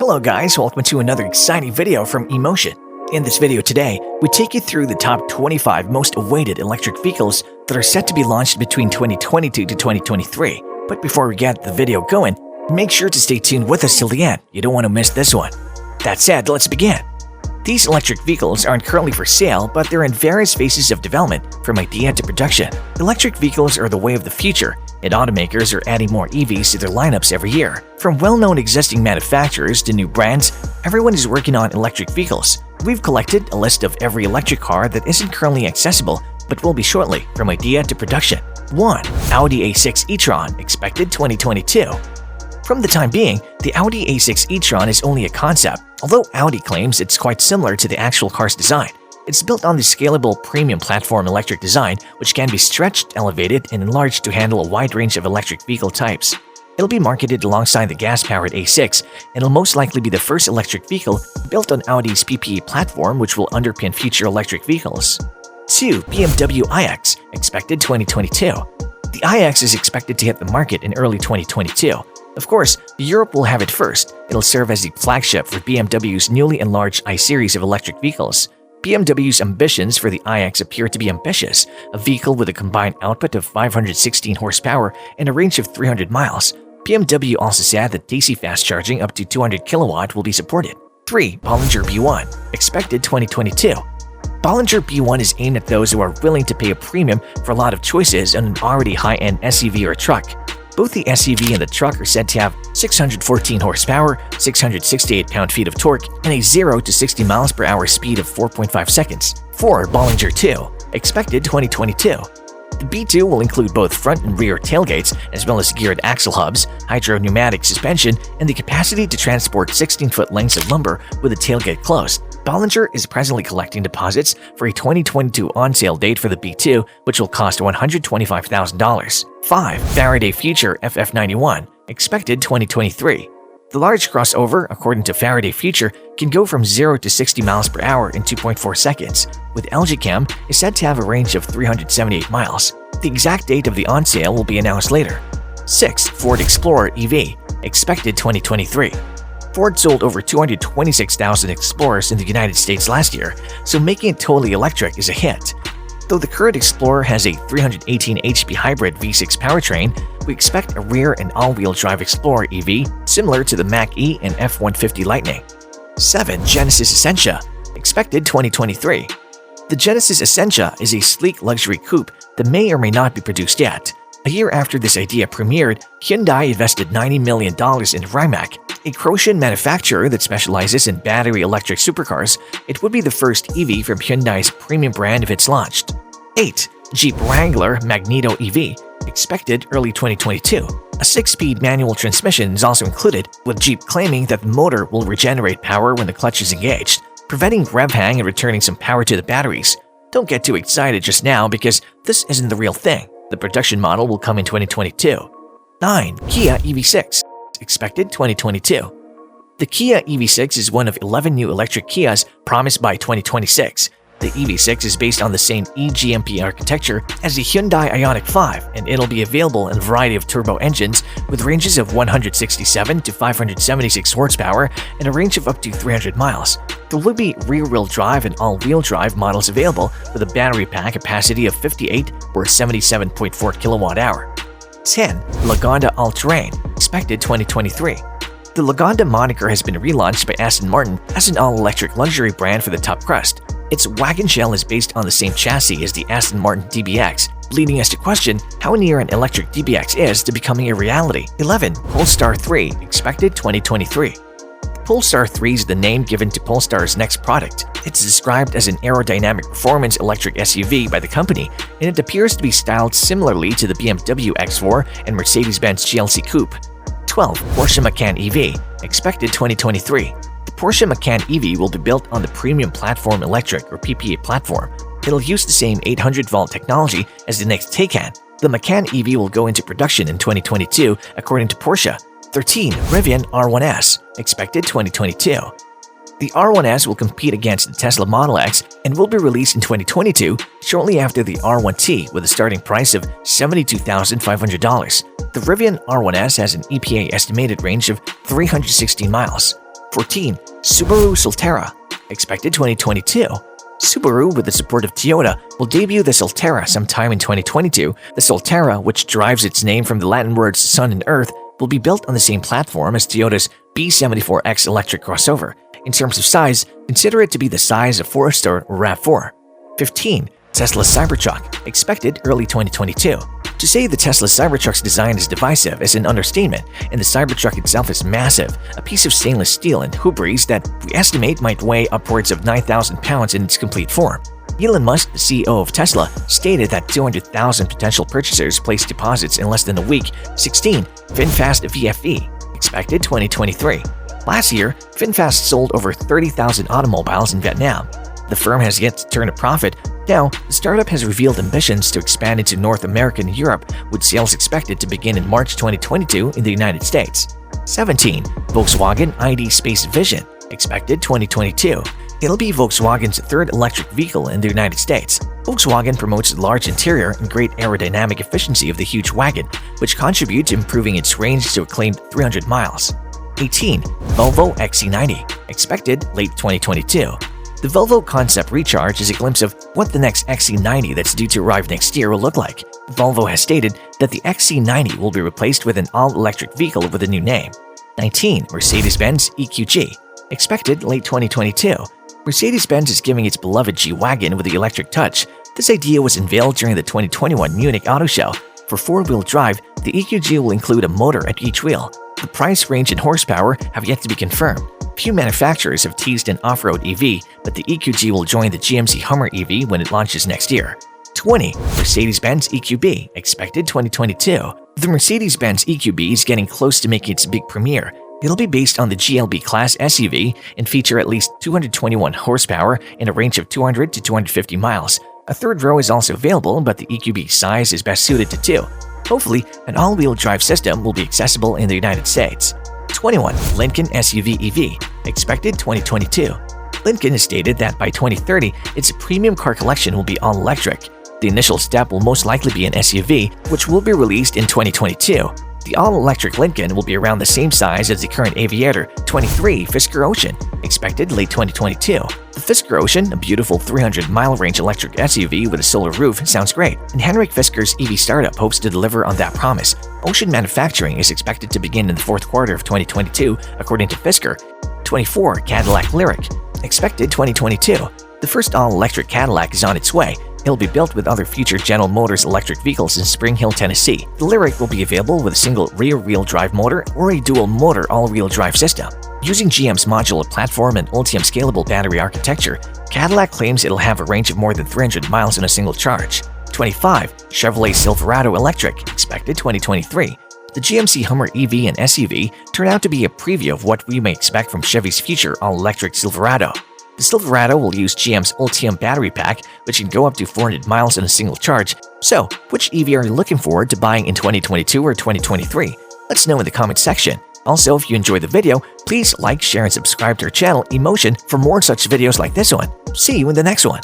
Hello guys, welcome to another exciting video from eMotion. In this video today, we take you through the top 25 most awaited electric vehicles that are set to be launched between 2022 to 2023. But before we get the video going, make sure to stay tuned with us till the end. You don't want to miss this one. That said, let's begin. These electric vehicles aren't currently for sale, but they're in various phases of development from idea to production. Electric vehicles are the way of the future, and automakers are adding more EVs to their lineups every year. From well-known existing manufacturers to new brands, everyone is working on electric vehicles. We've collected a list of every electric car that isn't currently accessible but will be shortly from idea to production. 1. Audi A6 e-tron, expected 2022. From the time being, the Audi A6 e-tron is only a concept, although Audi claims it's quite similar to the actual car's design. It's built on the scalable premium platform electric design, which can be stretched, elevated, and enlarged to handle a wide range of electric vehicle types. It'll be marketed alongside the gas-powered A6, and it'll most likely be the first electric vehicle built on Audi's PPE platform, which will underpin future electric vehicles. 2. BMW iX, expected 2022. The iX is expected to hit the market in early 2022. Of course, Europe will have it first. It'll serve as the flagship for BMW's newly enlarged i-series of electric vehicles. BMW's ambitions for the iX appear to be ambitious, a vehicle with a combined output of 516 horsepower and a range of 300 miles. BMW also said that DC fast charging up to 200 kilowatt will be supported. 3. Bollinger B1, expected 2022. Bollinger B1 is aimed at those who are willing to pay a premium for a lot of choices on an already high-end SUV or truck. Both the SUV and the truck are said to have 614 horsepower, 668 pound-feet of torque, and a 0 to 60 miles per hour speed of 4.5 seconds. 4. Bollinger 2, expected 2022. The B2 will include both front and rear tailgates, as well as geared axle hubs, hydro-pneumatic suspension, and the capacity to transport 16-foot lengths of lumber with the tailgate closed. Bollinger is presently collecting deposits for a 2022 on-sale date for the B2, which will cost $125,000. 5. Faraday Future FF91, expected 2023. The large crossover, according to Faraday Future, can go from 0 to 60 miles per hour in 2.4 seconds, with LG Chem is said to have a range of 378 miles. The exact date of the on-sale will be announced later. 6. Ford Explorer EV, expected 2023. Ford sold over 226,000 Explorers in the United States last year, so making it totally electric is a hit. Though the current Explorer has a 318 HP hybrid V6 powertrain, we expect a rear and all-wheel drive Explorer EV similar to the Mach-E and F-150 Lightning. 7. Genesis Essentia, expected 2023. The Genesis Essentia is a sleek luxury coupe that may or may not be produced yet. A year after this idea premiered, Hyundai invested $90 million in Rimac, a Croatian manufacturer that specializes in battery electric supercars. It would be the first EV from Hyundai's premium brand if it's launched. 8. Jeep Wrangler Magneto EV, expected early 2022. A 6-speed manual transmission is also included, with Jeep claiming that the motor will regenerate power when the clutch is engaged, preventing rev hang and returning some power to the batteries. Don't get too excited just now because this isn't the real thing. The production model will come in 2022. 9. Kia EV6, expected 2022. The Kia EV6 is one of 11 new electric Kias promised by 2026. The EV6 is based on the same eGMP architecture as the Hyundai Ioniq 5, and it'll be available in a variety of turbo engines with ranges of 167 to 576 horsepower and a range of up to 300 miles. There will be rear-wheel drive and all-wheel drive models available with a battery pack capacity of 58 or 77.4 kilowatt-hour. 10. Lagonda All-Terrain, expected 2023. The Lagonda moniker has been relaunched by Aston Martin as an all-electric luxury brand for the top crust. Its wagon shell is based on the same chassis as the Aston Martin DBX, leading us to question how near an electric DBX is to becoming a reality. 11. Polestar 3, expected 2023. Polestar 3 is the name given to Polestar's next product. It's described as an aerodynamic performance electric SUV by the company, and it appears to be styled similarly to the BMW X4 and Mercedes-Benz GLC Coupe. 12. Porsche Macan EV, expected 2023. The Porsche Macan EV will be built on the Premium Platform Electric or PPE platform. It'll use the same 800-volt technology as the next Taycan. The Macan EV will go into production in 2022, according to Porsche. 13. Rivian R1S, expected 2022. The R1S will compete against the Tesla Model X and will be released in 2022, shortly after the R1T, with a starting price of $72,500. The Rivian R1S has an EPA estimated range of 316 miles. 14. Subaru Solterra, expected 2022. Subaru, with the support of Toyota, will debut the Solterra sometime in 2022. The Solterra, which derives its name from the Latin words sun and earth, will be built on the same platform as Toyota's B74X electric crossover. In terms of size, consider it to be the size of Forester or RAV4. 15. Tesla Cybertruck, expected early 2022. To say the Tesla Cybertruck's design is divisive is an understatement, and the Cybertruck itself is massive, a piece of stainless steel and hubris that we estimate might weigh upwards of 9,000 pounds in its complete form. Elon Musk, the CEO of Tesla, stated that 200,000 potential purchasers placed deposits in less than a week. 16. VinFast VFE, expected 2023. Last year, VinFast sold over 30,000 automobiles in Vietnam. The firm has yet to turn a profit. Now, the startup has revealed ambitions to expand into North America and Europe, with sales expected to begin in March 2022 in the United States. 17. Volkswagen ID Space Vision, expected 2022. It'll be Volkswagen's third electric vehicle in the United States. Volkswagen promotes the large interior and great aerodynamic efficiency of the huge wagon, which contribute to improving its range to a claimed 300 miles. 18. Volvo XC90, expected late 2022. The Volvo Concept Recharge is a glimpse of what the next XC90 that's due to arrive next year will look like. Volvo has stated that the XC90 will be replaced with an all-electric vehicle with a new name. 19. Mercedes-Benz EQG, expected late 2022. Mercedes-Benz is giving its beloved G-Wagon with the electric touch. This idea was unveiled during the 2021 Munich Auto Show. For four-wheel drive, the EQG will include a motor at each wheel. The price, range, and horsepower have yet to be confirmed. Few manufacturers have teased an off-road EV, but the EQG will join the GMC Hummer EV when it launches next year. 20. Mercedes-Benz EQB, expected 2022. The Mercedes-Benz EQB is getting close to making its big premiere. It'll be based on the GLB class SUV and feature at least 221 horsepower and a range of 200 to 250 miles. A third row is also available, but the EQB size is best suited to two. Hopefully, an all-wheel drive system will be accessible in the United States. 21. Lincoln SUV EV, expected 2022. Lincoln has stated that by 2030, its premium car collection will be all-electric. The initial step will most likely be an SUV, which will be released in 2022. The all-electric Lincoln will be around the same size as the current Aviator 23 Fisker Ocean, expected late 2022. The Fisker Ocean, a beautiful 300-mile range electric SUV with a solar roof, sounds great, and Henrik Fisker's EV startup hopes to deliver on that promise. Ocean manufacturing is expected to begin in the fourth quarter of 2022, according to Fisker. 24. Cadillac Lyriq, expected 2022. The first all-electric Cadillac is on its way. It'll be built with other future General Motors electric vehicles in Spring Hill, Tennessee. The Lyriq will be available with a single rear-wheel drive motor or a dual-motor all-wheel drive system. Using GM's modular platform and Ultium scalable battery architecture, Cadillac claims it'll have a range of more than 300 miles on a single charge. 25. Chevrolet Silverado Electric, expected 2023. The GMC Hummer EV and SUV turn out to be a preview of what we may expect from Chevy's future all-electric Silverado. The Silverado will use GM's Ultium battery pack, which can go up to 400 miles on a single charge. So, which EV are you looking forward to buying in 2022 or 2023? Let us know in the comments section. Also, if you enjoyed the video, please like, share, and subscribe to our channel, Emotion, for more such videos like this one. See you in the next one.